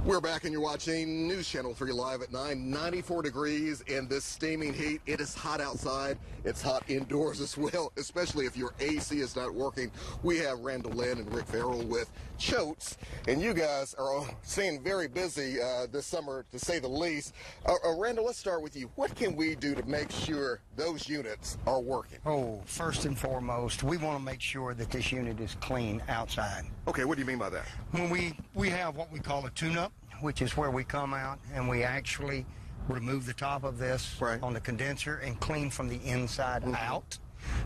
We're back and you're watching News Channel 3 live at 94 degrees in this steaming heat. It is hot outside. It's hot indoors as well, especially if your AC is not working. We have Randall Lynn and Rick Farrell with Choate, and you guys are staying very busy this summer, to say the least. Randall, let's start with you. What can we do to make sure those units are working? Oh, first and foremost, we want to make sure that this unit is clean outside. Okay, what do you mean by that? When we have what we call a tune-up, which is where we come out and we actually remove the top of this on the condenser and clean from the inside out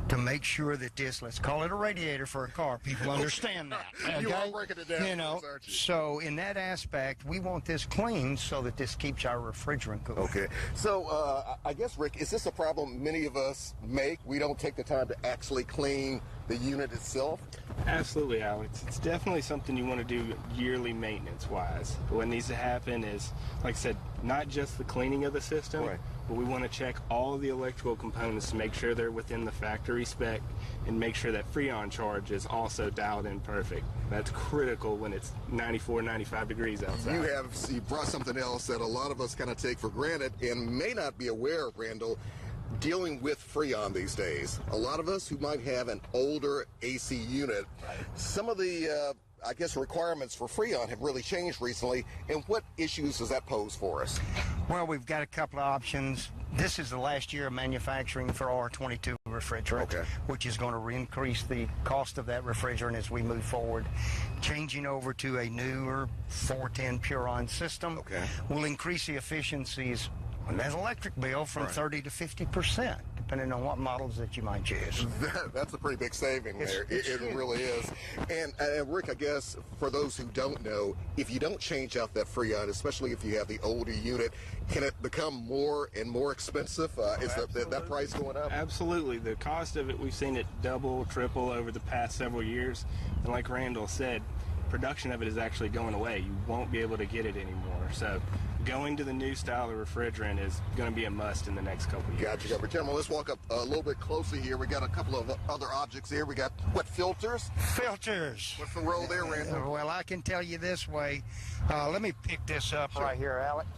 to make sure that this, let's call it a radiator for a car, people understand that. Okay? You are breaking it down, you know, aren't you? So in that aspect, we want this clean so that this keeps our refrigerant cool. Okay, so I guess, Rick, is this a problem many of us make? We don't take the time to actually clean the unit itself? Absolutely, Alex. It's definitely something you want to do yearly maintenance-wise. But what needs to happen is, like I said, not just the cleaning of the system, but we want to check all the electrical components to make sure they're within the factory spec and make sure that Freon charge is also dialed in perfect. That's critical when it's 94, 95 degrees outside. You brought something else that a lot of us kind of take for granted and may not be aware of, Randall. Dealing with Freon these days. A lot of us who might have an older AC unit, some of the, I guess, requirements for Freon have really changed recently. And what issues does that pose for us? Well, we've got a couple of options. This is the last year of manufacturing for R22 refrigerant, which is going to increase the cost of that refrigerant as we move forward. Changing over to a newer 410 Puron system will increase the efficiencies on that electric bill from 30 to 50%, depending on what models that you might choose. That's a pretty big saving there. It really is. And Rick, I guess, for those who don't know, if you don't change out that Freon, especially if you have the older unit, can it become more and more expensive? Is that price going up? Absolutely. The cost of it, we've seen it double, triple over the past several years. And like Randall said, production of it is actually going away. You won't be able to get it anymore. So going to the new style of refrigerant is going to be a must in the next couple of years. Gotcha. Gentlemen, let's walk up a little bit closer here. We got a couple of other objects here. We got, what, filters? Filters. What's the role there, Randall? Well, I can tell you this way. Let me pick this up right here, Alec.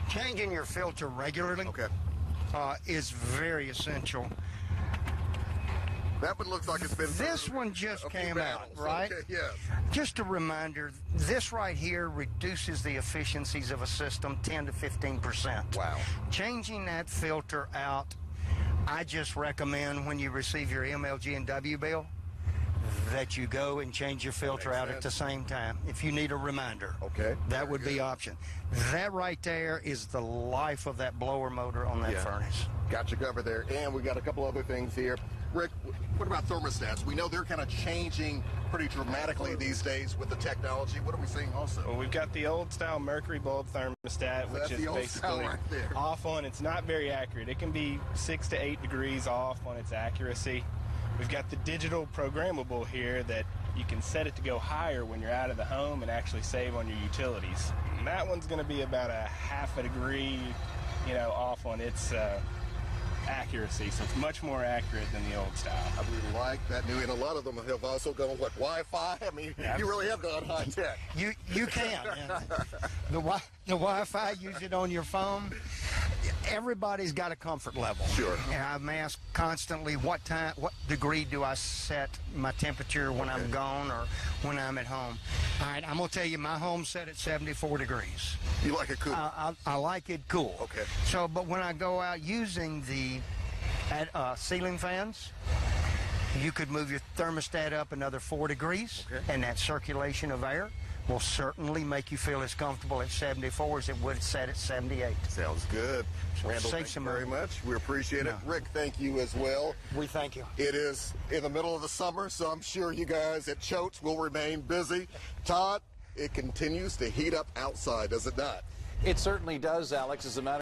Changing your filter regularly is very essential. That one looks like it's been... This one just came out, right? Okay, yes. Just a reminder, this right here reduces the efficiencies of a system 10 to 15%. Wow. Changing that filter out, I just recommend when you receive your MLG and W bill that you go and change your filter out at the same time. If you need a reminder, that would be option. That right there is the life of that blower motor on that furnace. Got you covered there. And we got a couple other things here. Rick, what about thermostats? We know they're kind of changing pretty dramatically these days with the technology. What are we seeing also? Well, we've got the old style mercury bulb thermostat, which is basically off on. It's not very accurate. It can be 6 to 8 degrees off on its accuracy. We've got the digital programmable here that you can set it to go higher when you're out of the home and actually save on your utilities. And that one's going to be about a half a degree, off on its accuracy, so it's much more accurate than the old style. I really like that new, and a lot of them have also gone, Wi-Fi? I mean, you really have gone high tech. You can. The Wi-Fi, use it on your phone. Everybody's got a comfort level. Sure. And I'm asked constantly what degree do I set my temperature when I'm gone or when I'm at home. All right, I'm going to tell you, my home's set at 74 degrees. You like it cool? I like it cool. Okay. So, but when I go out using the ceiling fans, you could move your thermostat up another 4 degrees, and that circulation of air will certainly make you feel as comfortable at 74 as it would set at 78. Sounds good. Randall, thank you very much. We appreciate it. Rick, thank you as well. We thank you. It is in the middle of the summer, so I'm sure you guys at Choate will remain busy. Todd, it continues to heat up outside, does it not? It certainly does, Alex. As a matter